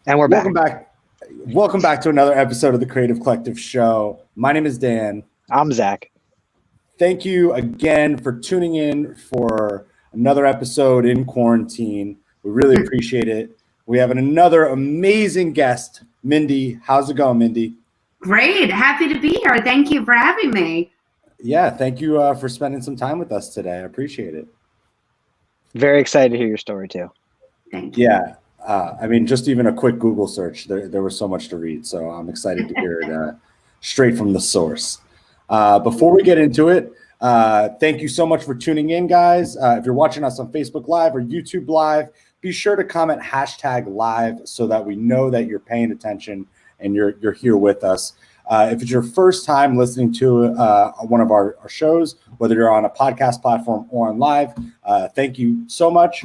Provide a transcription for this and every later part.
And we're Welcome back. back. Welcome back to another episode of the Creative Collective Show. My name is Dan. I'm Zach. Thank you again for tuning in for another episode in quarantine. We really appreciate it. We have another amazing guest, Mindy. How's it going, Mindy? Great. Happy to be here. Thank you for having me. Yeah, thank you for spending some time with us today. I appreciate it. Very excited to hear your story too. Thank you. Yeah, I mean, just even a quick Google search, there was so much to read. So I'm excited to hear it straight from the source. Before we get into it, thank you so much for tuning in, guys. If you're watching us on Facebook Live or YouTube Live, be sure to comment #live so that we know that you're paying attention and you're here with us. If it's your first time listening to one of our shows, whether you're on a podcast platform or on live, thank you so much.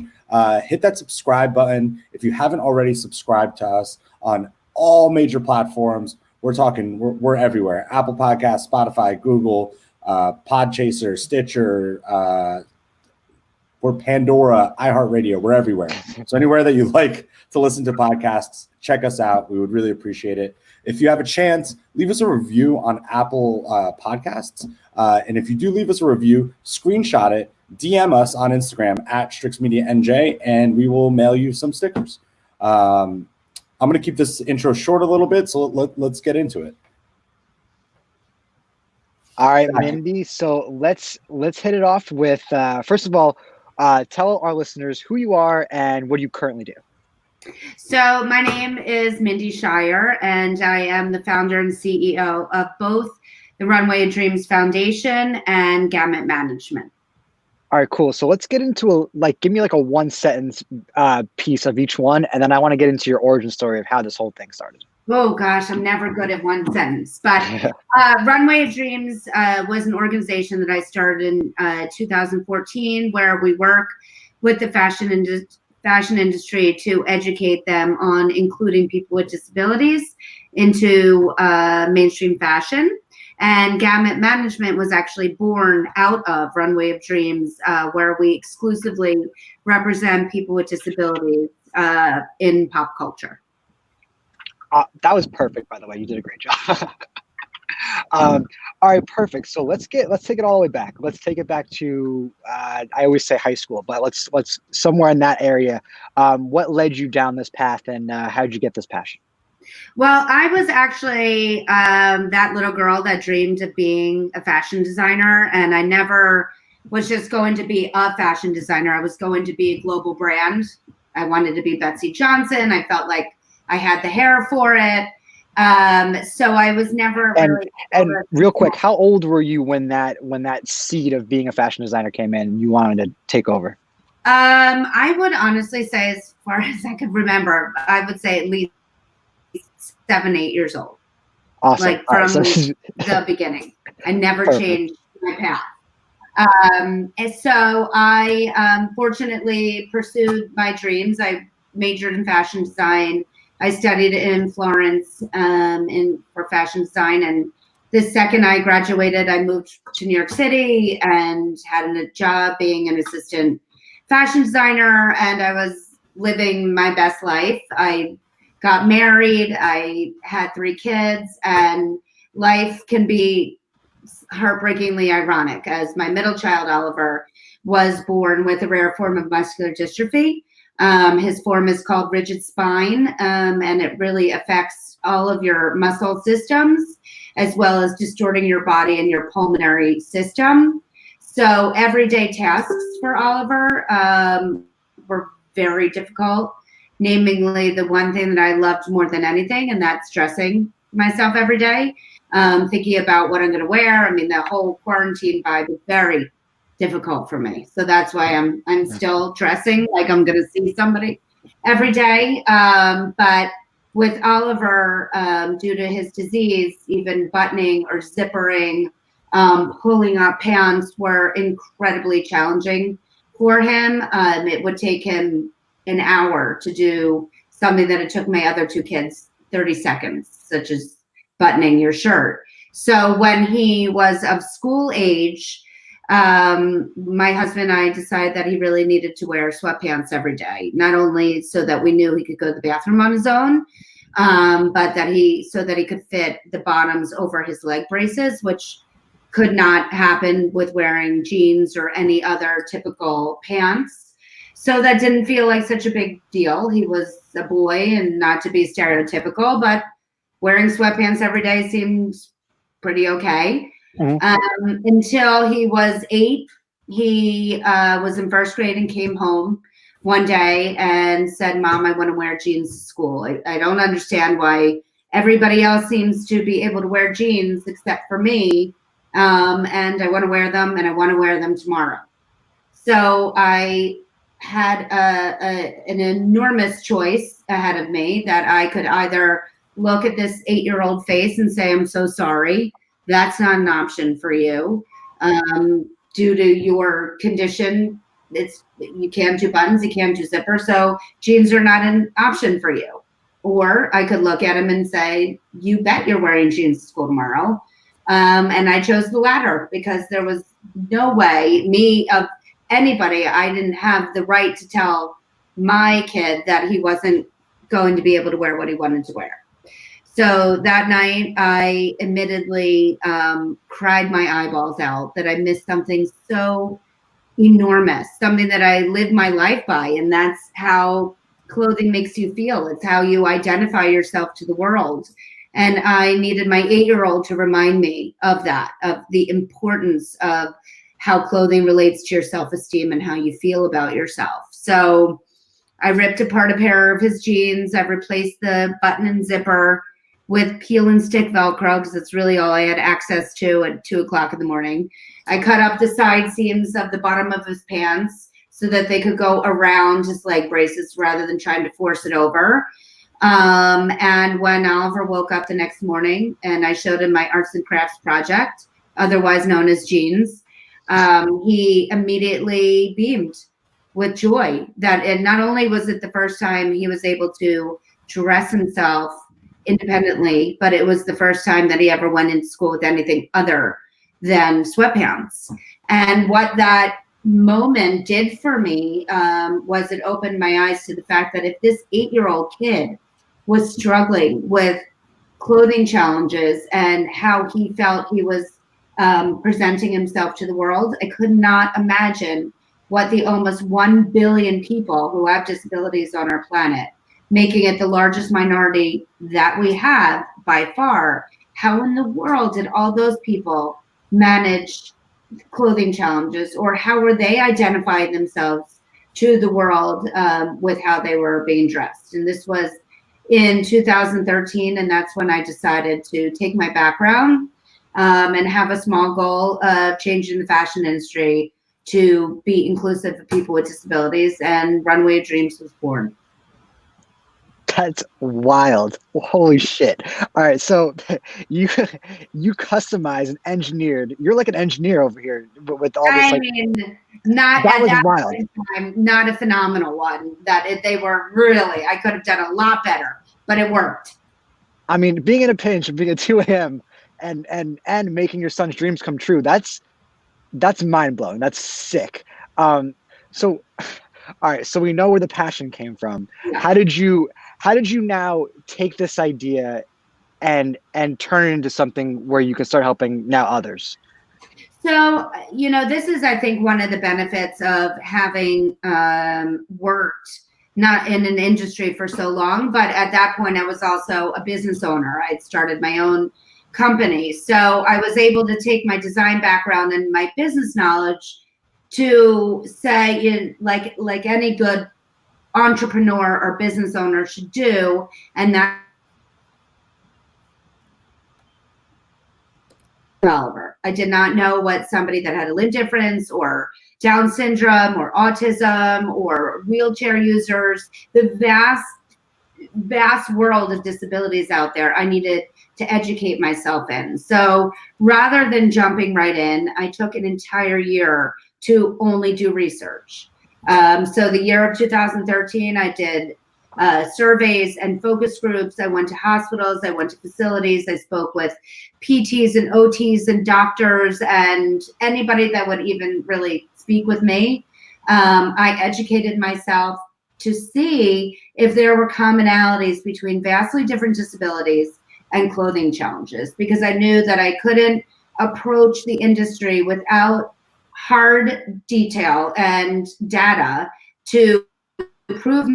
Hit that subscribe button. If you haven't already subscribed to us on all major platforms, we're everywhere. Apple Podcasts, Spotify, Google, Podchaser, Stitcher, we're Pandora, iHeartRadio, we're everywhere. So anywhere that you like to listen to podcasts, check us out. We would really appreciate it. If you have a chance, leave us a review on Apple Podcasts. And if you do leave us a review, screenshot it, DM us on Instagram @StrixMediaNJ, and we will mail you some stickers. I'm going to keep this intro short a little bit, so let's get into it. All right, Mindy. So let's hit it off with first of all, tell our listeners who you are and what do you currently do. So my name is Mindy Scheier, and I am the founder and CEO of both the Runway of Dreams Foundation and Gamut Management. All right, cool. So let's get into give me like a one sentence piece of each one, and then I want to get into your origin story of how this whole thing started. Oh gosh, I'm never good at one sentence, but Runway of Dreams was an organization that I started in 2014, where we work with the fashion industry to educate them on including people with disabilities into mainstream fashion. And Gamut Management was actually born out of Runway of Dreams, where we exclusively represent people with disabilities in pop culture. That was perfect, by the way. You did a great job. All right, perfect. So let's take it all the way back. Let's take it back to I always say high school, but let's somewhere in that area. What led you down this path, and how did you get this passion? Well, I was actually that little girl that dreamed of being a fashion designer, and I never was just going to be a fashion designer. I was going to be a global brand. I wanted to be Betsy Johnson. I felt like I had the hair for it. So I was never really. And real quick, how old were you when that seed of being a fashion designer came in and you wanted to take over? I would honestly say, as far as I could remember, I would say at least 7, 8 years old. Awesome. Like from the beginning. I never changed my path. And so I fortunately pursued my dreams. I majored in fashion design. I studied in Florence for fashion design. And the second I graduated, I moved to New York City and had a job being an assistant fashion designer. And I was living my best life. I got married. I had 3 kids. And life can be heartbreakingly ironic, as my middle child, Oliver, was born with a rare form of muscular dystrophy. His form is called rigid spine, and it really affects all of your muscle systems, as well as distorting your body and your pulmonary system. So everyday tasks for Oliver were very difficult, namely the one thing that I loved more than anything, and that's dressing myself every day, thinking about what I'm going to wear. I mean, the whole quarantine vibe is very difficult for me. So that's why I'm still dressing like I'm going to see somebody every day. But with Oliver, due to his disease, even buttoning or zippering, pulling up pants were incredibly challenging for him. It would take him an hour to do something that it took my other 2 kids 30 seconds, such as buttoning your shirt. So when he was of school age, my husband and I decided that he really needed to wear sweatpants every day, not only so that we knew he could go to the bathroom on his own, but so that he could fit the bottoms over his leg braces, which could not happen with wearing jeans or any other typical pants. So that didn't feel like such a big deal. He was a boy, and not to be stereotypical, but wearing sweatpants every day seems pretty okay. Until he was 8. He was in first grade and came home one day and said, "Mom, I want to wear jeans to school. I don't understand why everybody else seems to be able to wear jeans except for me. And I want to wear them, and I want to wear them tomorrow." So I had an enormous choice ahead of me, that I could either look at this 8-year-old face and say, "I'm so sorry. That's not an option for you. Due to your condition, you can't do buttons, you can't do zippers, so jeans are not an option for you." Or I could look at him and say, "You bet you're wearing jeans to school tomorrow." And I chose the latter, because there was no way, of anybody, I didn't have the right to tell my kid that he wasn't going to be able to wear what he wanted to wear. So that night, I admittedly cried my eyeballs out that I missed something so enormous, something that I live my life by. And that's how clothing makes you feel. It's how you identify yourself to the world. And I needed my 8-year-old to remind me of that, of the importance of how clothing relates to your self-esteem and how you feel about yourself. So I ripped apart a pair of his jeans. I replaced the button and zipper with peel and stick Velcro, because it's really all I had access to at 2 o'clock in the morning. I cut up the side seams of the bottom of his pants so that they could go around his leg braces rather than trying to force it over. And when Oliver woke up the next morning and I showed him my arts and crafts project, otherwise known as jeans, he immediately beamed with joy. That it not only was it the first time he was able to dress himself independently, but it was the first time that he ever went into school with anything other than sweatpants. And what that moment did for me was it opened my eyes to the fact that if this 8-year-old kid was struggling with clothing challenges and how he felt he was presenting himself to the world, I could not imagine what the almost 1 billion people who have disabilities on our planet, making it the largest minority that we have by far, how in the world did all those people manage clothing challenges, or how were they identifying themselves to the world with how they were being dressed? And this was in 2013, and that's when I decided to take my background and have a small goal of changing the fashion industry to be inclusive of people with disabilities, and Runway of Dreams was born. That's wild. Holy shit. All right, so you customized and engineered. You're like an engineer over here with all this. I mean, not that at was that wild. point in time, not a phenomenal one. They were really, I could have done a lot better, but it worked. I mean, being in a pinch and being at 2 a.m. and making your son's dreams come true, that's mind blowing. That's sick. So all right, so we know where the passion came from. Yeah. How did you now take this idea and turn it into something where you can start helping now others? So, this is, I think, one of the benefits of having worked not in an industry for so long, but at that point I was also a business owner. I'd started my own company. So I was able to take my design background and my business knowledge to say, like any good entrepreneur or business owner should do, and that Oliver. I did not know what somebody that had a limb difference or Down syndrome or autism or wheelchair users, the vast world of disabilities out there, I needed to educate myself in. So rather than jumping right in, I took an entire year to only do research. So the year of 2013, I did surveys and focus groups. I went to hospitals, I went to facilities, I spoke with PTs and OTs and doctors and anybody that would even really speak with me. I educated myself to see if there were commonalities between vastly different disabilities and clothing challenges, because I knew that I couldn't approach the industry without hard detail and data to prove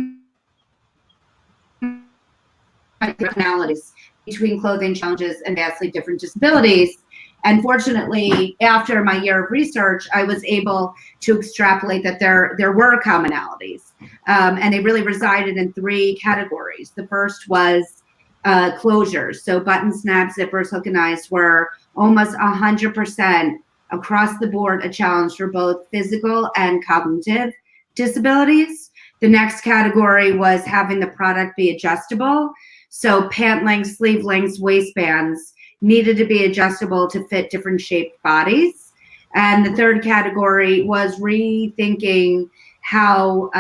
commonalities between clothing challenges and vastly different disabilities. And fortunately, after my year of research, I was able to extrapolate that there were commonalities, and they really resided in 3 categories. The first was closures. So button, snaps, zippers, hook and eyes were almost 100% across the board a challenge for both physical and cognitive disabilities. The next category was having the product be adjustable. So pant lengths, sleeve lengths, waistbands needed to be adjustable to fit different shaped bodies. And the third category was rethinking how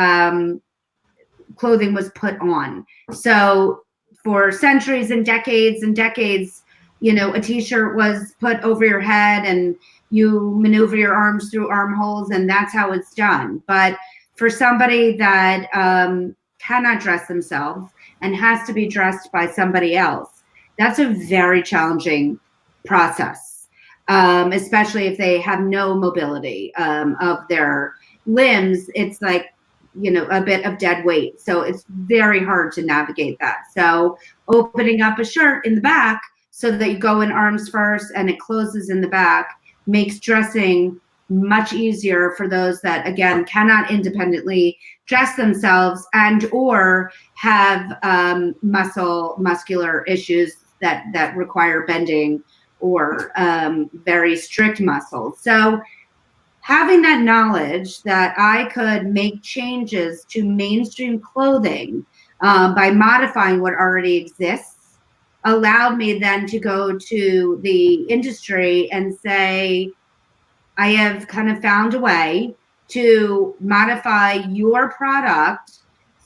clothing was put on. So for centuries and decades, you know, a t-shirt was put over your head and you maneuver your arms through armholes and that's how it's done. But for somebody that cannot dress themselves and has to be dressed by somebody else, that's a very challenging process, especially if they have no mobility of their limbs. It's like, you know, a bit of dead weight. So it's very hard to navigate that. So opening up a shirt in the back so that you go in arms first and it closes in the back makes dressing much easier for those that, again, cannot independently dress themselves and or have muscular issues that require bending or very strict muscles. So having that knowledge that I could make changes to mainstream clothing by modifying what already exists allowed me then to go to the industry and say, I have kind of found a way to modify your product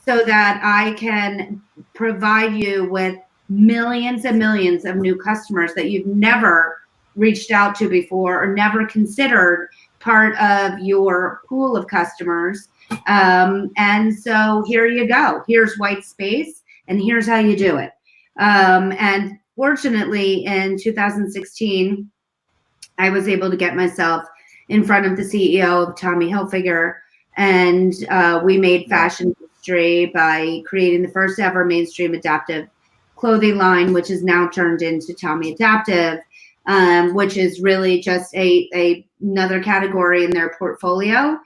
so that I can provide you with millions and millions of new customers that you've never reached out to before or never considered part of your pool of customers. And so here you go. Here's white space and here's how you do it. And fortunately, in 2016, I was able to get myself in front of the CEO of Tommy Hilfiger, and we made fashion history by creating the first ever mainstream adaptive clothing line, which is now turned into Tommy Adaptive, which is really just another category in their portfolio.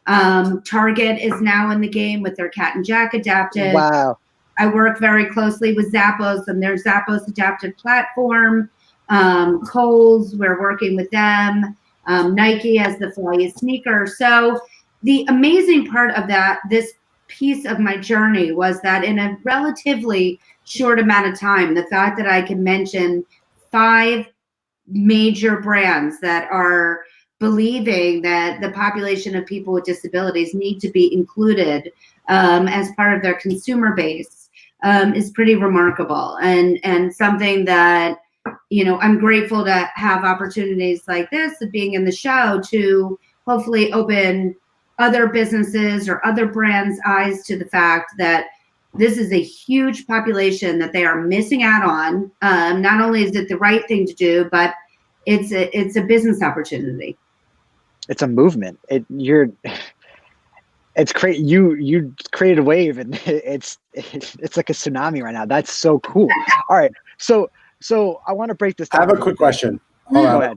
Target is now in the game with their Cat and Jack Adaptive. Wow. I work very closely with Zappos and their Zappos Adaptive platform. Kohl's, we're working with them. Nike as the Fly sneaker. So the amazing part of this piece of my journey was that in a relatively short amount of time, the fact that I can mention 5 major brands that are believing that the population of people with disabilities need to be included as part of their consumer base is pretty remarkable and something that, you know, I'm grateful to have opportunities like this of being in the show to hopefully open other businesses or other brands' eyes to the fact that this is a huge population that they are missing out on. Not only is it the right thing to do, but it's a business opportunity. It's a movement. It's great. You created a wave, and it's like a tsunami right now. That's so cool. All right, so I want to break this down. I have a quick question. Go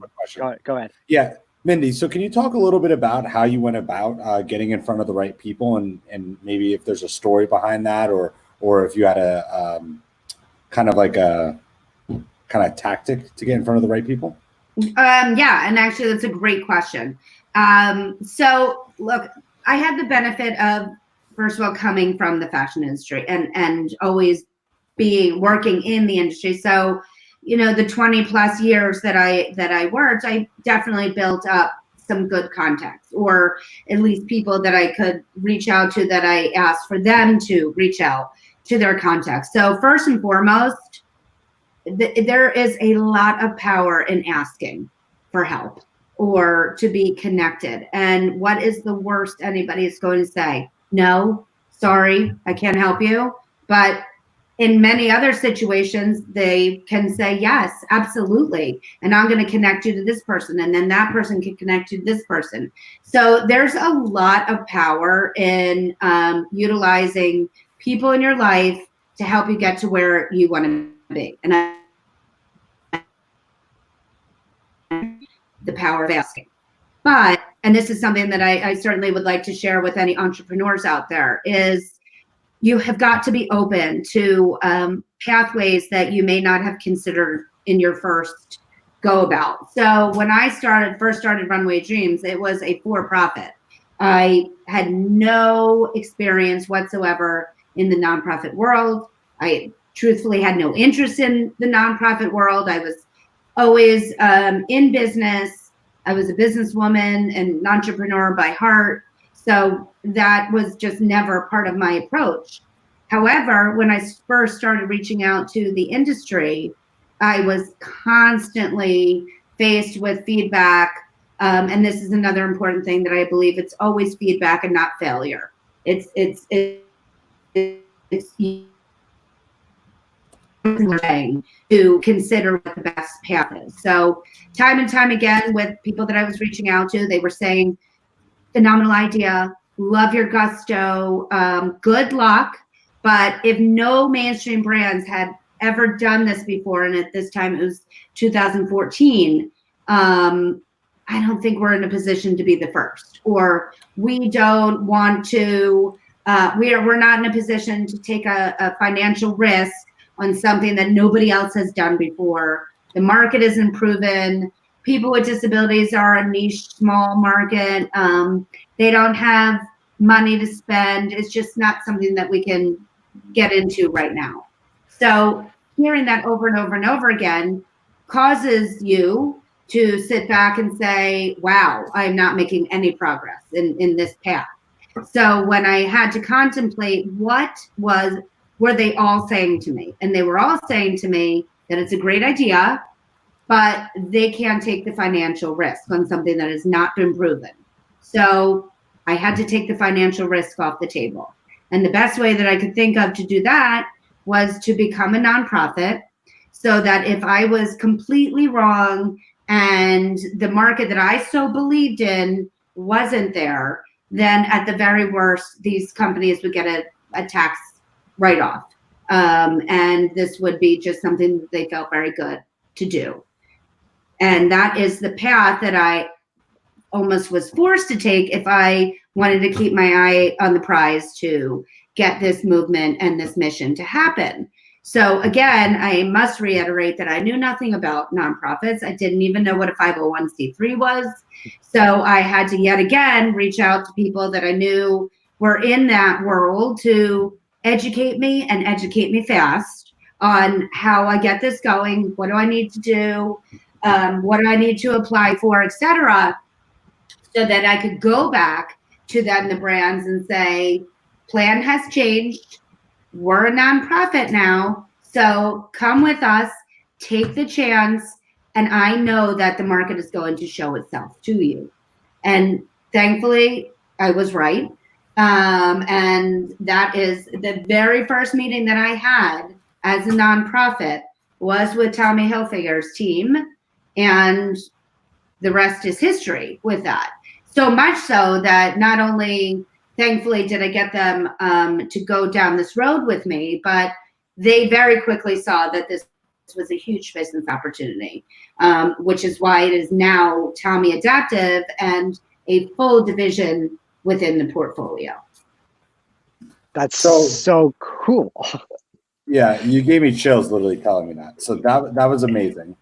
ahead. Yeah, Mindy. So can you talk a little bit about how you went about getting in front of the right people, and maybe if there's a story behind that, or if you had a kind of tactic to get in front of the right people? Yeah, and actually that's a great question. So look, I had the benefit of, first of all, coming from the fashion industry and always working in the industry. So, you know, the 20 plus years that I worked, I definitely built up some good contacts, or at least people that I could reach out to that I asked for them to reach out to their context. So first and foremost, there is a lot of power in asking for help or to be connected. And what is the worst anybody is going to say? No, sorry, I can't help you. But in many other situations, they can say, yes, absolutely. And I'm going to connect you to this person. And then that person can connect you to this person. So there's a lot of power in utilizing people in your life to help you get to where you want to be. And the power of asking. But, and this is something that I certainly would like to share with any entrepreneurs out there, is you have got to be open to pathways that you may not have considered in your first go about. So when I first started Runway Dreams, it was a for-profit. I had no experience whatsoever in the nonprofit world. I truthfully had no interest in the nonprofit world. I was always in business. I was a businesswoman and an entrepreneur by heart. So that was just never part of my approach. However, when I first started reaching out to the industry, I was constantly faced with feedback. And this is another important thing, that I believe it's always feedback and not failure. It's to consider what the best path is. So time and time again with people that I was reaching out to, they were saying, phenomenal idea, love your gusto, good luck. But if no mainstream brands had ever done this before, and at this time it was 2014, I don't think we're in a position to be the first, or we don't want to, we're not in a position to take a financial risk on something that nobody else has done before. The market isn't proven. People with disabilities are a niche, small market. They don't have money to spend. It's just not something that we can get into right now. So hearing that over and over and over again causes you to sit back and say, wow, I'm not making any progress in this path. So when I had to contemplate what were they all saying to me? And they were all saying to me that it's a great idea, but they can't take the financial risk on something that has not been proven. So I had to take the financial risk off the table. And the best way that I could think of to do that was to become a nonprofit, so that if I was completely wrong and the market that I so believed in wasn't there, then at the very worst, these companies would get a tax write-off. And this would be just something that they felt very good to do. And that is the path that I almost was forced to take if I wanted to keep my eye on the prize to get this movement and this mission to happen. So again, I must reiterate that I knew nothing about nonprofits. I didn't even know what a 501c3 was. So I had to yet again reach out to people that I knew were in that world to educate me, and educate me fast, on how I get this going, what do I need to do, what do I need to apply for, etc., so that I could go back to them, the brands, and say, plan has changed. We're a nonprofit now, so come with us, take the chance, and I know that the market is going to show itself to you. And thankfully, I was right. And that is the very first meeting that I had as a nonprofit was with Tommy Hilfiger's team, and the rest is history with that. So much so that not only, thankfully, did I get them to go down this road with me, but they very quickly saw that this was a huge business opportunity, which is why it is now Tommy Adaptive and a full division within the portfolio. That's so cool. Yeah, you gave me chills literally telling me that. So that was amazing.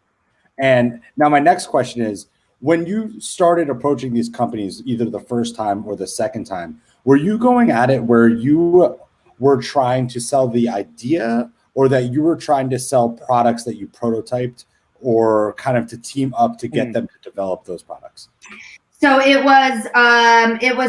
And now my next question is, when you started approaching these companies, either the first time or the second time, were you going at it where you were trying to sell the idea, or that you were trying to sell products that you prototyped, or kind of to team up to get them to develop those products? So it was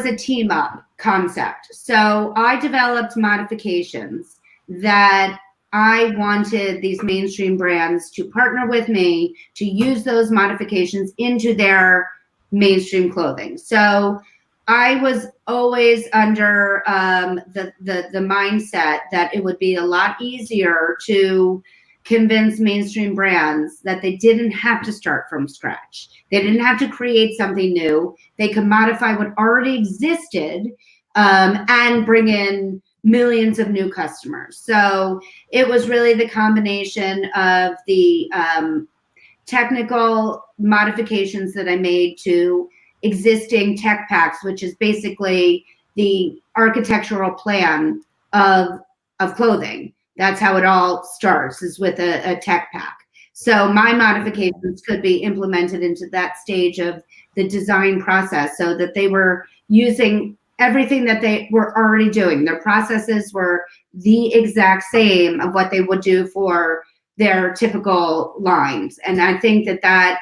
a team up concept. So I developed modifications that I wanted these mainstream brands to partner with me to use those modifications into their mainstream clothing. So I was always under the mindset that it would be a lot easier to convince mainstream brands that they didn't have to start from scratch. They didn't have to create something new. They could modify what already existed and bring in millions of new customers. So it was really the combination of the technical modifications that I made to existing tech packs, which is basically the architectural plan of clothing. That's how it all starts, is with a tech pack. So my modifications could be implemented into that stage of the design process, so that they were using everything that they were already doing. Their processes were the exact same of what they would do for their typical lines. And I think that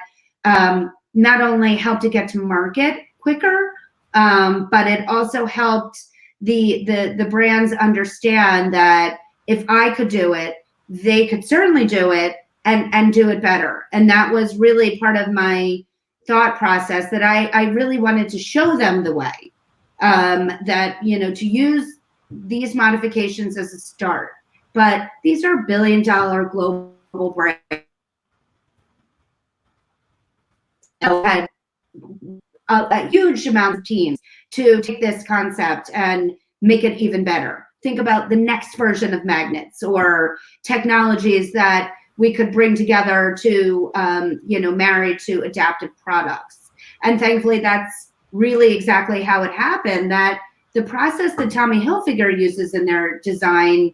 not only helped to get to market quicker, but it also helped the brands understand that if I could do it, they could certainly do it, and do it better. And that was really part of my thought process, that I really wanted to show them the way, that, to use these modifications as a start. But these are billion-dollar global brands. Had a huge amount of teams to take this concept and make it even better. Think about the next version of magnets or technologies that we could bring together to, marry to adaptive products. And thankfully, that's really exactly how it happened, that the process that Tommy Hilfiger uses in their design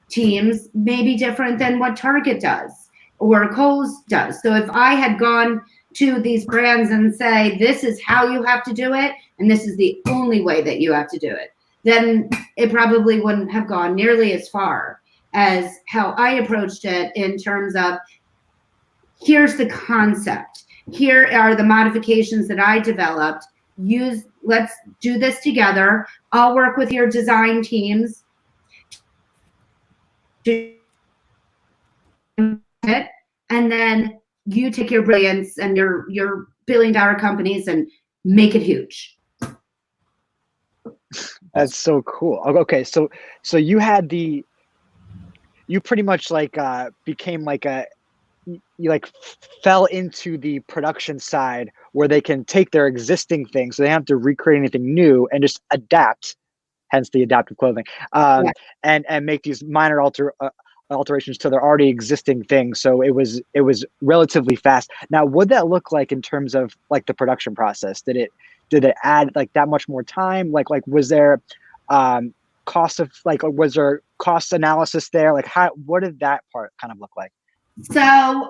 teams may be different than what Target does or Kohl's does. So if I had gone to these brands and say, this is how you have to do it, and this is the only way that you have to do it, then it probably wouldn't have gone nearly as far as how I approached it, in terms of, here's the concept. Here are the modifications that I developed. Let's do this together. I'll work with your design teams to it, and then you take your brilliance and your billion-dollar companies and make it huge. That's so cool. Okay, so you had you pretty much became you fell into the production side, where they can take their existing things, so they don't have to recreate anything new, and just adapt, hence the adaptive clothing, Yeah. and make these minor alterations to their already existing things. So it was relatively fast. Now, what'd that look like in terms of the production process? Did it add that much more time? Was there cost of was there cost analysis there? What did that part kind of look like? So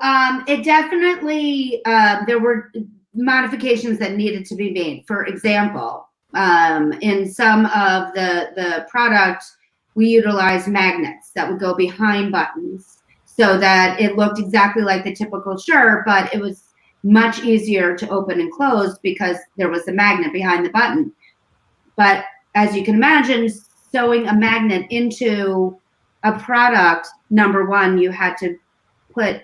it definitely, there were modifications that needed to be made. For example, in some of the product, we utilized magnets that would go behind buttons, so that it looked exactly like the typical shirt, but it was much easier to open and close because there was a magnet behind the button. But as you can imagine, sewing a magnet into a product, number one, you had to put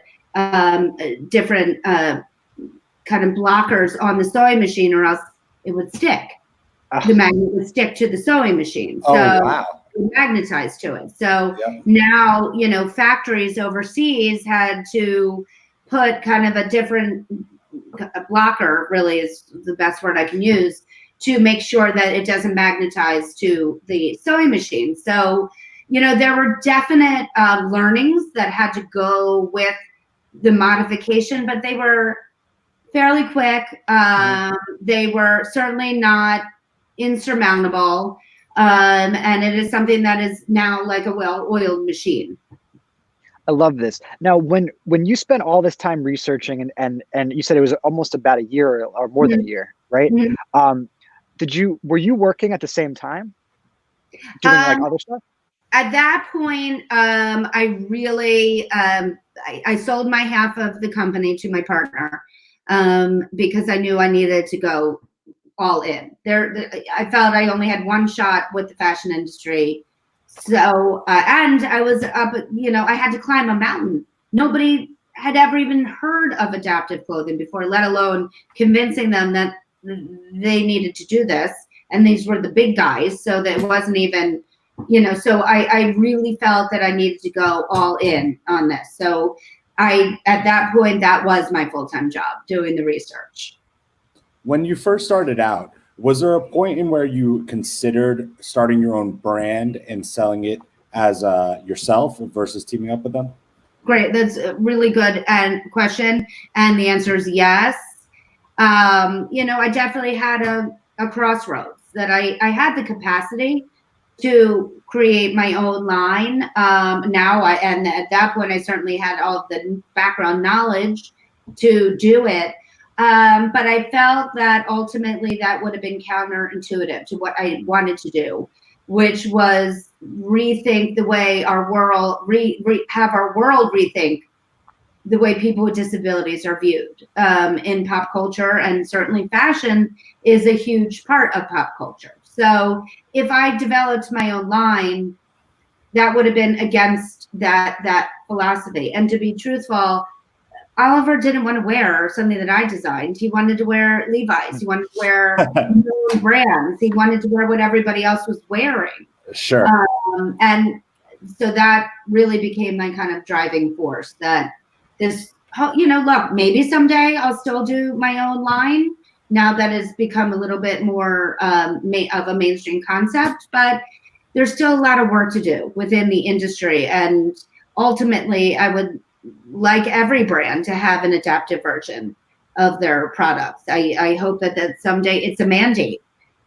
different kind of blockers on the sewing machine, or else it would stick. The magnet would stick to the sewing machine. So wow. Magnetized to it. So now, factories overseas had to put kind of a different blocker, really is the best word I can use, to make sure that it doesn't magnetize to the sewing machine. So, there were definite learnings that had to go with the modification, but they were fairly quick. They were certainly not insurmountable. And it is something that is now like a well-oiled machine. I love this. Now, when you spent all this time researching and you said it was almost about a year or more than a year, right? Were you working at the same time doing other stuff? At that point, I really, I sold my half of the company to my partner, because I knew I needed to go all in. I felt I only had one shot with the fashion industry. So, and I was up, I had to climb a mountain. Nobody had ever even heard of adaptive clothing before, let alone convincing them that they needed to do this. And these were the big guys. So that it wasn't even, so I really felt that I needed to go all in on this. So at that point, that was my full-time job, doing the research. When you first started out, was there a point in where you considered starting your own brand and selling it as yourself versus teaming up with them? Great. That's a really good question. And the answer is yes. I definitely had a crossroads that I had the capacity to create my own line. And at that point, I certainly had all of the background knowledge to do it. But I felt that ultimately that would have been counterintuitive to what I wanted to do, which was rethink the way our world, have our world rethink the way people with disabilities are viewed in pop culture, and certainly fashion is a huge part of pop culture. So if I developed my own line, that would have been against that philosophy. And to be truthful, Oliver didn't want to wear something that I designed. He wanted to wear Levi's. He wanted to wear known brands. He wanted to wear what everybody else was wearing. Sure. And so that really became my kind of driving force, that this, look, maybe someday I'll still do my own line now that it's become a little bit more of a mainstream concept, but there's still a lot of work to do within the industry. And ultimately, I would like every brand to have an adaptive version of their products. I hope that someday it's a mandate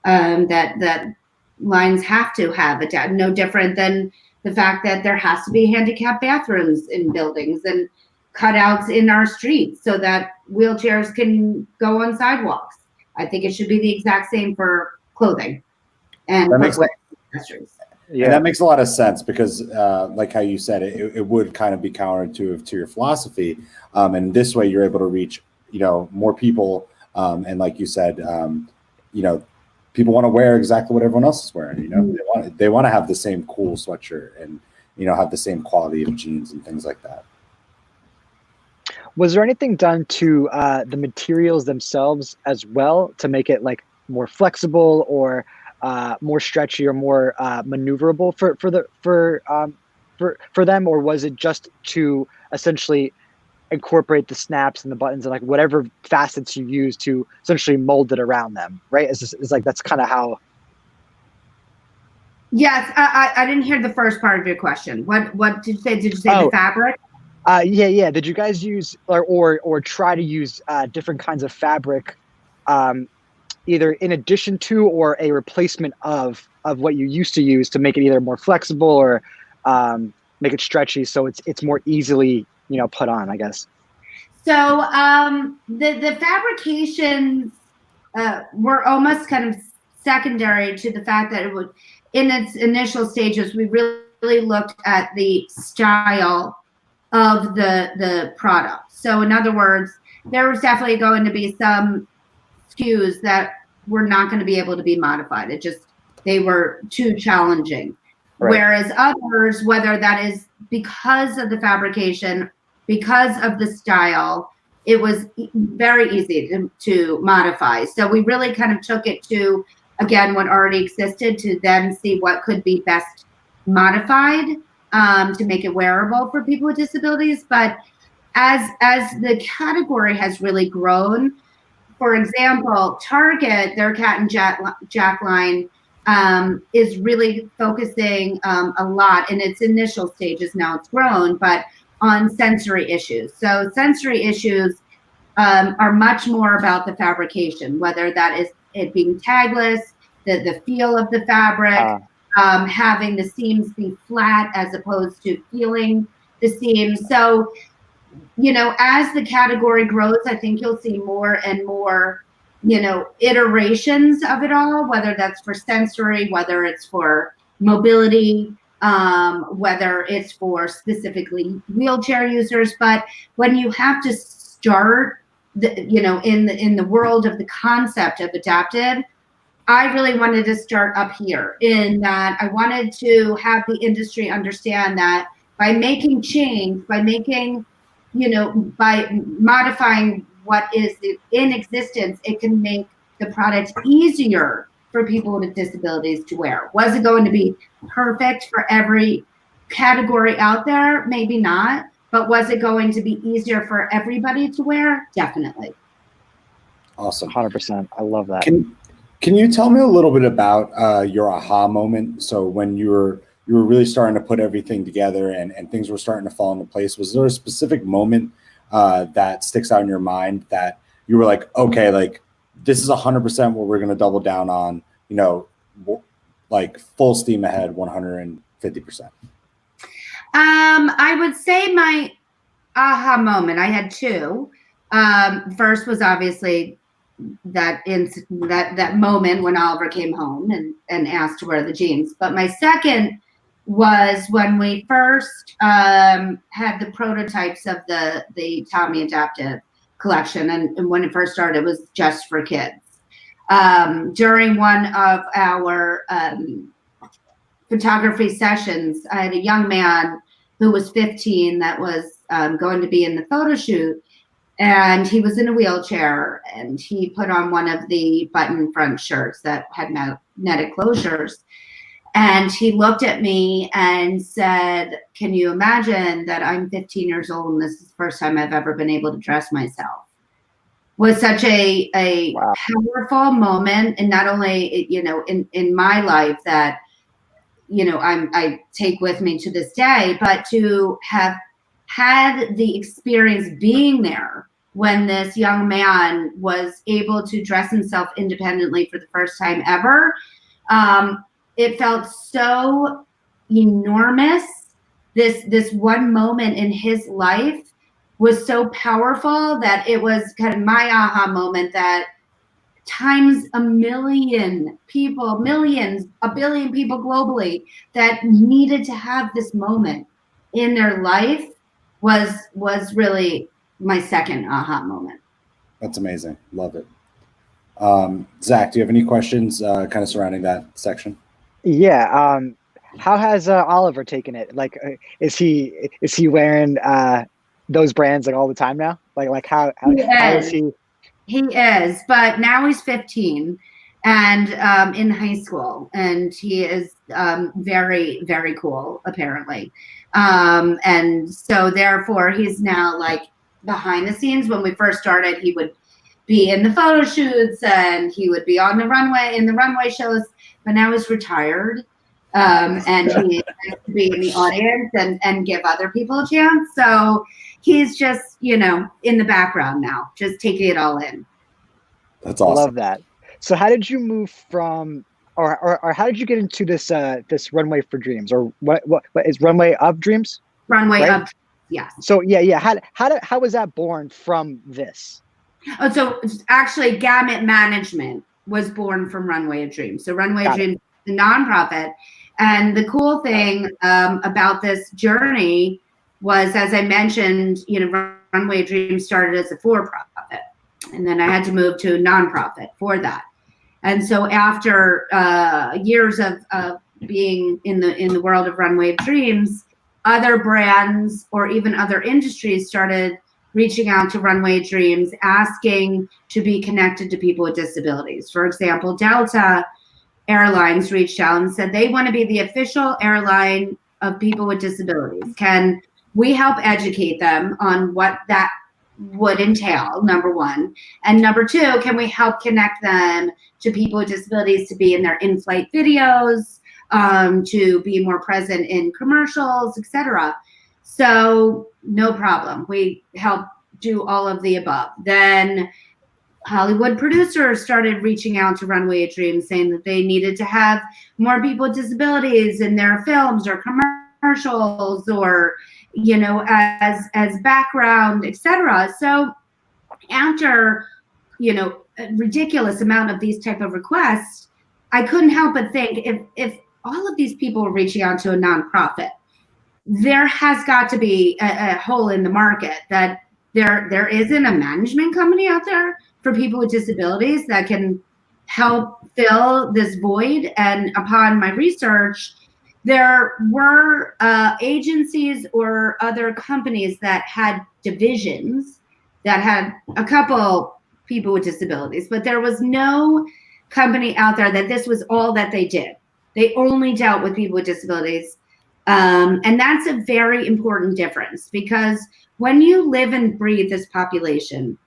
that lines have to have no different than the fact that there has to be handicapped bathrooms in buildings and cutouts in our streets so that wheelchairs can go on sidewalks. I think it should be the exact same for clothing and accessories. Yeah, and that makes a lot of sense because, like how you said, it would kind of be counterintuitive to your philosophy, and this way you're able to reach, more people, and like you said, people want to wear exactly what everyone else is wearing. They want to have the same cool sweatshirt and have the same quality of jeans and things like that. Was there anything done to the materials themselves as well to make it like more flexible or more stretchy or more maneuverable for them, or was it just to essentially incorporate the snaps and the buttons and like whatever facets you use to essentially mold it around them, right? It's like that's kind of how. Yes, I didn't hear the first part of your question. What did you say? Did you say the fabric? Yeah. Did you guys use or try to use different kinds of fabric? Either in addition to or a replacement of what you used to use to make it either more flexible or make it stretchy so it's more easily put on, I guess. So the fabrications were almost kind of secondary to the fact that it would, in its initial stages, we really looked at the style of the product. So in other words, there was definitely going to be some SKUs that were not going to be able to be modified. They were too challenging. Right. Whereas others, whether that is because of the fabrication, because of the style, it was very easy to modify. So we really kind of took it to, again, what already existed to then see what could be best modified to make it wearable for people with disabilities. But as the category has really grown, for example, Target, their Cat and Jack line is really focusing a lot in its initial stages. Now it's grown, but on sensory issues. So sensory issues are much more about the fabrication, whether that is it being tagless, the feel of the fabric, having the seams be flat as opposed to feeling the seams. So, as the category grows, I think you'll see more and more, iterations of it all, whether that's for sensory, whether it's for mobility, whether it's for specifically wheelchair users. But when you have to start in the world of the concept of adapted, I really wanted to start up here in that I wanted to have the industry understand that by making change, by making, by modifying what is in existence, it can make the product easier for people with disabilities to wear. Was it going to be perfect for every category out there? Maybe not. But was it going to be easier for everybody to wear? Definitely. Awesome. 100%. I love that. Can you tell me a little bit about your aha moment? So when you were really starting to put everything together and things were starting to fall into place, was there a specific moment that sticks out in your mind that you were like, okay, like this is 100% what we're going to double down on, like full steam ahead, 150%? I would say my aha moment, I had two. First was obviously that moment when Oliver came home and asked to wear the jeans. But my second was when we first had the prototypes of the Tommy Adaptive collection. And when it first started, it was just for kids. During one of our photography sessions, I had a young man who was 15 that was going to be in the photo shoot. And he was in a wheelchair, and he put on one of the button front shirts that had magnetic closures. And he looked at me and said, "Can you imagine that I'm 15 years old and this is the first time I've ever been able to dress myself?" Was such a Wow. powerful moment, and not only in my life that I take with me to this day, but to have had the experience being there when this young man was able to dress himself independently for the first time ever. It felt so enormous. This one moment in his life was so powerful that it was kind of my aha moment that times a million people, millions, a billion people globally that needed to have this moment in their life was really my second aha moment. That's amazing. Love it. Zach, do you have any questions kind of surrounding that section? Yeah. How has Oliver taken it? Like, is he wearing those brands like all the time now? Like how is he? He is, but now he's 15 and in high school, and he is very, very cool, apparently. And so therefore he's now like behind the scenes. When we first started, he would be in the photo shoots and he would be on the runway in the runway shows, but now he's retired. And he likes to be in the audience and give other people a chance. So he's just, in the background now, just taking it all in. That's awesome. Love that. So how did you move from, or how did you get into this this Runway for Dreams, or what is Runway of Dreams? Runway of, yes. So yeah. How was that born from this? Oh, so actually, Gamut Management was born from Runway of Dreams. So Runway of Dreams, the nonprofit. And the cool thing about this journey was, as I mentioned, Runway of Dreams started as a for-profit, and then I had to move to a nonprofit for that. And so after years of being in the world of Runway of Dreams, other brands or even other industries started reaching out to Runway of Dreams, asking to be connected to people with disabilities. For example, Delta Airlines reached out and said they want to be the official airline of people with disabilities. Can we help educate them on what that would entail, number one? And number two, can we help connect them to people with disabilities to be in their in-flight videos, to be more present in commercials, etc.? So no problem. We help do all of the above. Then Hollywood producers started reaching out to Runway of Dreams, saying that they needed to have more people with disabilities in their films or commercials, or as background, etc. So after a ridiculous amount of these type of requests, I couldn't help but think, if all of these people are reaching out to a nonprofit, there has got to be a hole in the market, that there isn't a management company out there for people with disabilities that can help fill this void. And upon my research, there were agencies or other companies that had divisions that had a couple people with disabilities, but there was no company out there that this was all that they did. They only dealt with people with disabilities. And that's a very important difference, because when you live and breathe this population,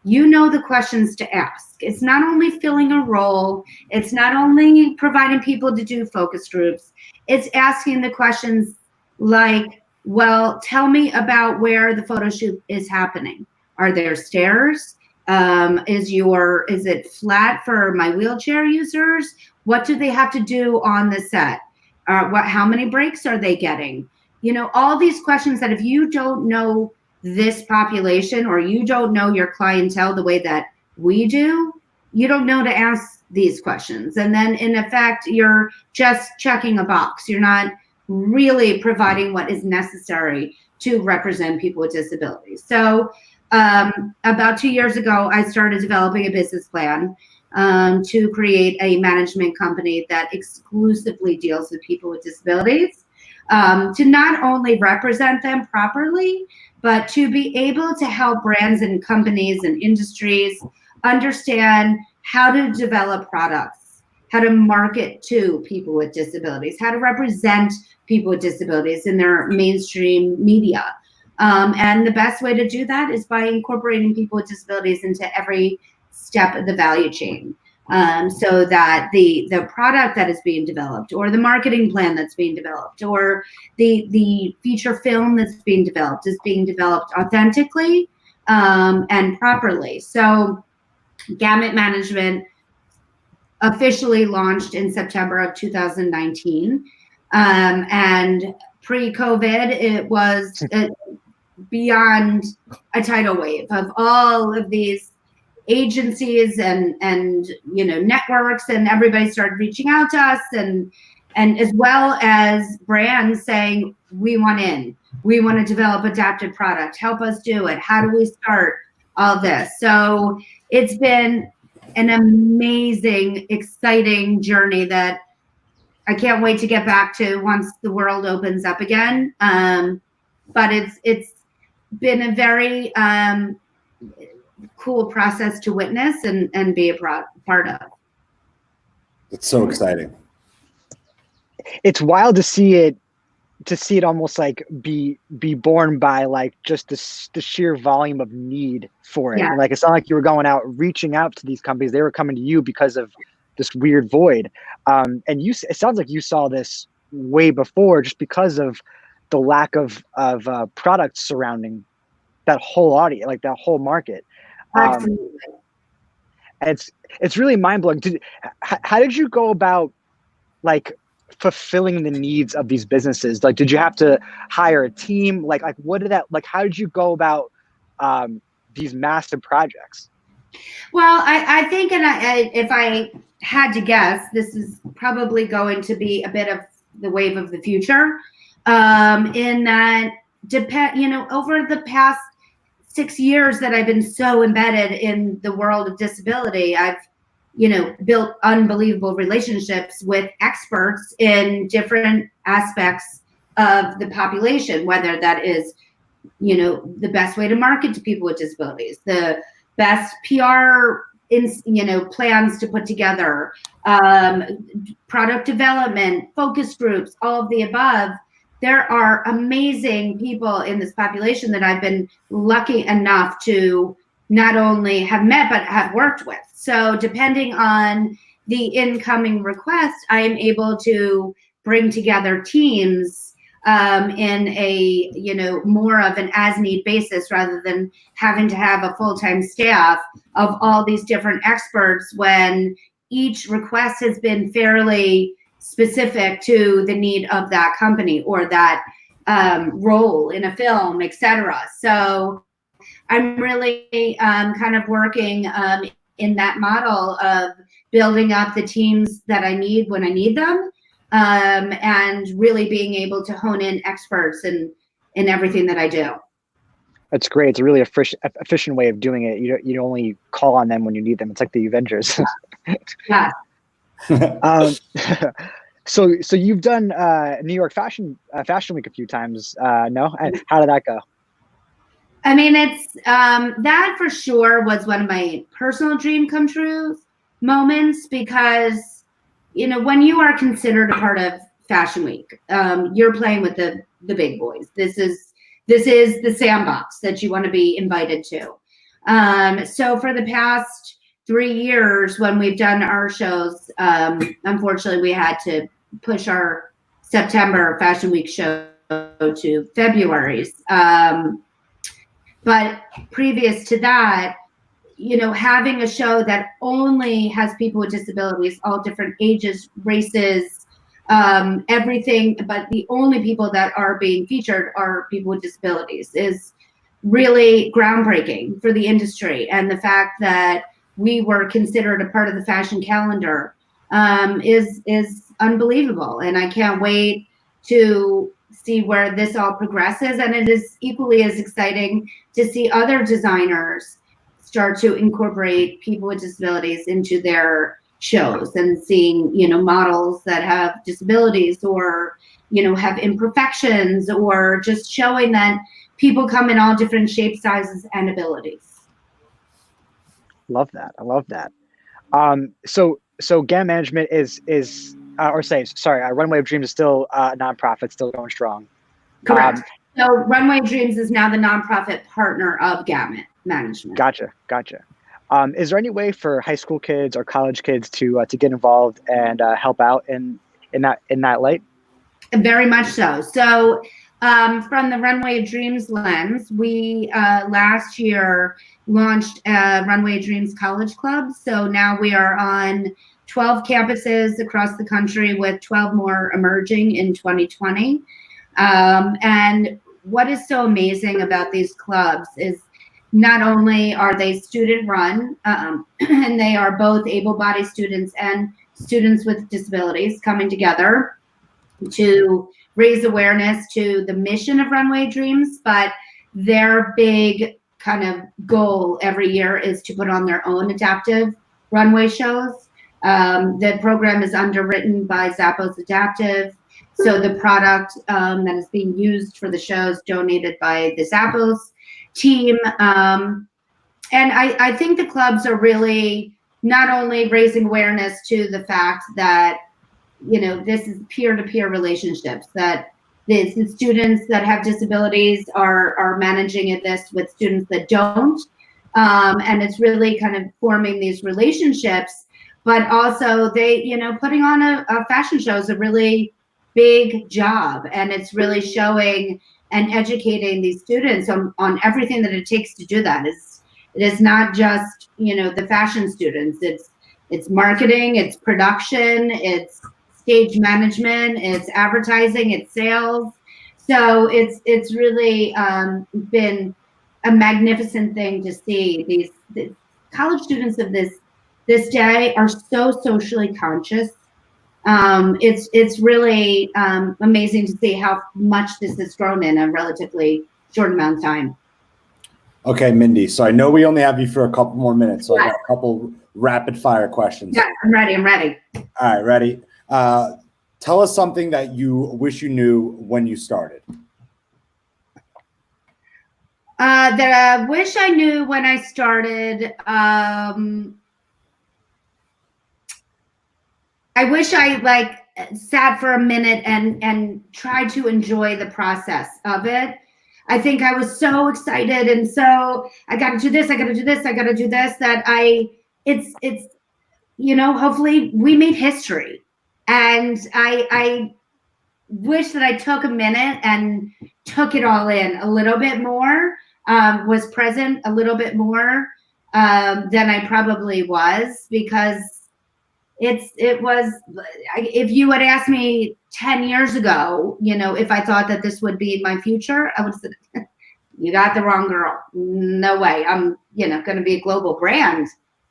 you know the questions to ask. It's not only filling a role, it's not only providing people to do focus groups, it's asking the questions like, well, tell me about where the photo shoot is happening. Are there stairs? Is it flat for my wheelchair users? What do they have to do on the set? How many breaks are they getting? You know, all these questions that if you don't know this population, or you don't know your clientele the way that we do, you don't know to ask these questions. And then in effect, you're just checking a box. You're not really providing what is necessary to represent people with disabilities. So about 2 years ago, I started developing a business plan to create a management company that exclusively deals with people with disabilities, to not only represent them properly, but to be able to help brands and companies and industries understand how to develop products, how to market to people with disabilities, how to represent people with disabilities in their mainstream media. And the best way to do that is by incorporating people with disabilities into every step of the value chain. So that the product that is being developed, or the marketing plan that's being developed, or the feature film that's being developed is being developed authentically and properly. So Gamut Management officially launched in September of 2019. And pre-COVID, it was beyond a tidal wave of all of these agencies and you know, networks, and everybody started reaching out to us, and as well as brands saying, we want to develop adapted product, help us do it, how do we start all this. So it's been an amazing, exciting journey that I can't wait to get back to once the world opens up again. But it's been a very cool process to witness and be a part of. It's so exciting. It's wild to see it almost like be born by like just the sheer volume of need for it. Yeah. And like, it's not like you were going out reaching out to these companies; they were coming to you because of this weird void. And it sounds like you saw this way before, just because of the lack of products surrounding that whole audience, like that whole market. Absolutely. And it's really mind blowing. How did you go about like fulfilling the needs of these businesses? Like, did you have to hire a team? Like what did that, like, how did you go about these massive projects? Well, I think, and if I had to guess, this is probably going to be a bit of the wave of the future. In that, you know, over the past 6 years that I've been so embedded in the world of disability, I've, you know, built unbelievable relationships with experts in different aspects of the population, whether that is, you know, the best way to market to people with disabilities, the best PR plans to put together, product development, focus groups, all of the above. There are amazing people in this population that I've been lucky enough to not only have met, but have worked with. So depending on the incoming request, I am able to bring together teams in a, you know, more of an as-need basis, rather than having to have a full-time staff of all these different experts, when each request has been fairly specific to the need of that company or that role in a film, etc. So I'm really kind of working in that model of building up the teams that I need when I need them, and really being able to hone in experts in everything that I do. That's great. It's a really efficient way of doing it. You only call on them when you need them. It's like the Avengers. Yeah. So you've done New York Fashion Week a few times, no? And how did that go? I mean, it's that for sure was one of my personal dream come true moments, because when you are considered a part of Fashion Week, you're playing with the big boys. This is the sandbox that you want to be invited to. So for the past 3 years, when we've done our shows, unfortunately, we had to push our September Fashion Week show to February's. But previous to that, having a show that only has people with disabilities, all different ages, races, everything, but the only people that are being featured are people with disabilities, is really groundbreaking for the industry. And the fact that we were considered a part of the fashion calendar is unbelievable. And I can't wait to see where this all progresses. And it is equally as exciting to see other designers start to incorporate people with disabilities into their shows, and seeing, models that have disabilities, or, have imperfections, or just showing that people come in all different shapes, sizes, and abilities. Love that. I love that. So Gamut Management is Runway of Dreams is still a nonprofit, still going strong. Correct. So Runway of Dreams is now the nonprofit partner of Gamut Management. Gotcha. Is there any way for high school kids or college kids to get involved and help out in that light? Very much so. So from the Runway of Dreams lens, we last year launched Runway of Dreams College Club. So now we are on 12 campuses across the country, with 12 more emerging in 2020. And what is so amazing about these clubs is not only are they student run, and they are both able-bodied students and students with disabilities coming together to raise awareness to the mission of Runway Dreams, but their big kind of goal every year is to put on their own adaptive runway shows. The program is underwritten by Zappos Adaptive. So the product that is being used for the shows donated by the Zappos team. And I think the clubs are really not only raising awareness to the fact that, this is peer-to-peer relationships, that the students that have disabilities are managing this with students that don't. And it's really kind of forming these relationships, but also they, putting on a fashion show is a really big job, and it's really showing and educating these students on everything that it takes to do that. It is not just, the fashion students, it's marketing, it's production, it's stage management, it's advertising, it's sales. So it's really been a magnificent thing to see. The college students of this day are so socially conscious. It's really amazing to see how much this has grown in a relatively short amount of time. Okay, Mindy. So I know we only have you for a couple more minutes. So I got a couple rapid fire questions. Yeah, I'm ready. All right, ready. Tell us something that you wish you knew when you started. That I wish I knew when I started. I wish I sat for a minute and tried to enjoy the process of it. I think I was so excited, and so I got to do this, that it's hopefully we made history. And I wish that I took a minute and took it all in a little bit more, was present a little bit more than I probably was, because it was, if you had asked me 10 years ago, if I thought that this would be my future, I would have said, you got the wrong girl. No way. I'm, going to be a global brand.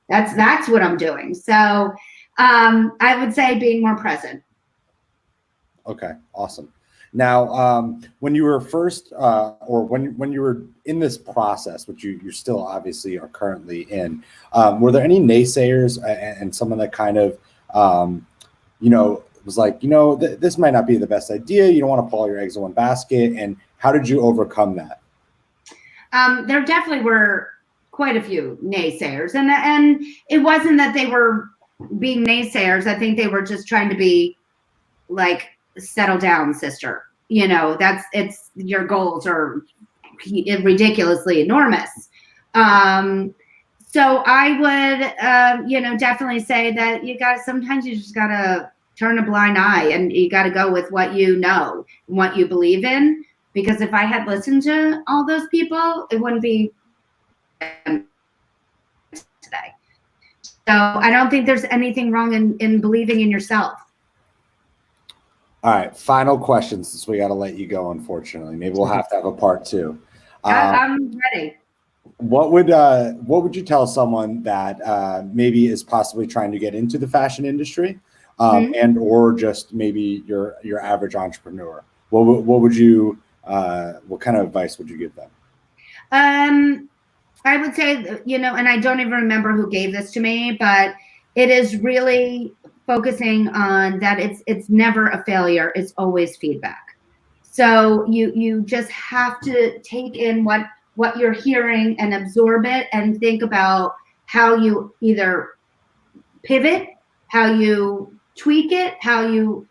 That's what I'm doing. So I would say being more present. Okay, awesome. Now, when you were first, or when you were in this process, which you still obviously are currently in, were there any naysayers and someone that kind of, was like, this might not be the best idea. You don't want to put all your eggs in one basket. And how did you overcome that? There definitely were quite a few naysayers, and it wasn't that they were being naysayers. I think they were just trying to be like, settle down, sister. It's your goals are ridiculously enormous. So I would, definitely say that sometimes you just gotta turn a blind eye, and you gotta go with what you know and what you believe in. Because if I had listened to all those people, it wouldn't be today. So I don't think there's anything wrong in believing in yourself. All right, final question, since we got to let you go, unfortunately. Maybe we'll have to have a part 2. I'm ready. What would you tell someone that maybe is possibly trying to get into the fashion industry, and or just maybe your average entrepreneur? What would you what kind of advice would you give them? I would say, and I don't even remember who gave this to me, but it is really focusing on that it's never a failure, it's always feedback. So you just have to take in what you're hearing and absorb it, and think about how you either pivot, how you tweak it, how you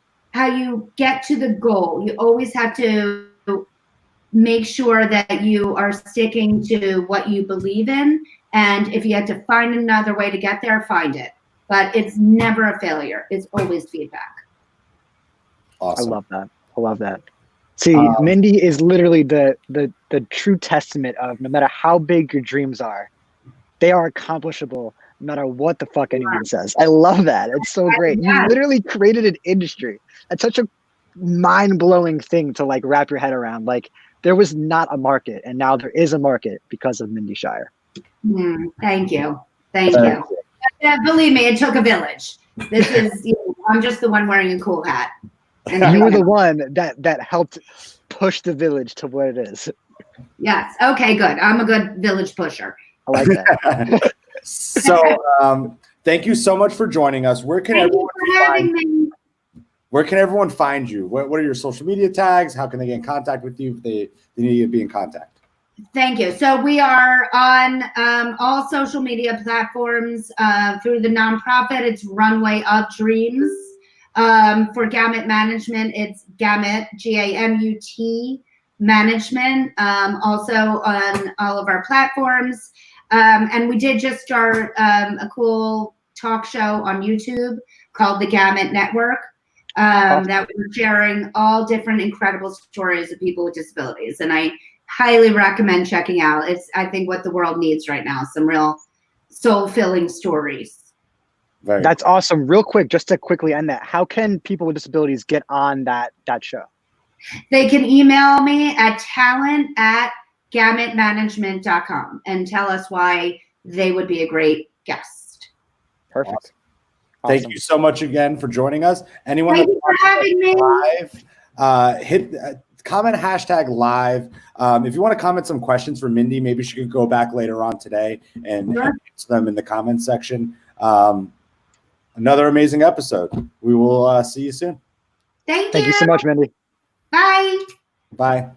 get to the goal. You always have to make sure that you are sticking to what you believe in, and if you have to find another way to get there, find it. But it's never a failure. It's always feedback. Awesome. I love that. See, Mindy is literally the true testament of, no matter how big your dreams are, they are accomplishable no matter what the fuck anyone says. I love that. It's so great. You literally created an industry. That's such a mind-blowing thing to like wrap your head around. Like, there was not a market, and now there is a market because of Mindy Scheier. Thank you. Thank you. Believe me, it took a village. This is, I'm just the one wearing a cool hat. And you were the one that helped push the village to what it is. Yes. Okay, good. I'm a good village pusher. I like that. So, thank you so much for joining us. Where can everyone find you? What are your social media tags? How can they get in contact with you if they need to be in contact? Thank you. So we are on all social media platforms through the nonprofit. It's Runway of Dreams. For Gamut Management, it's Gamut, Gamut Management. Also on all of our platforms. And we did just start a cool talk show on YouTube called the Gamut Network. That we're sharing all different incredible stories of people with disabilities. And I highly recommend checking out. It's, I think, what the world needs right now. Some real soul-filling stories. That's awesome. Real quick, just to quickly end that, how can people with disabilities get on that show? They can email me at talent@gamutmanagement.com and tell us why they would be a great guest. Perfect. Awesome. Thank you so much again for joining us. Anyone Thank you for having me. Live, hit comment #live. If you want to comment some questions for Mindy, maybe she could go back later on today and answer them in the comments section. Another amazing episode. We will see you soon. Thank you. Thank you so much, Mindy. Bye. Bye.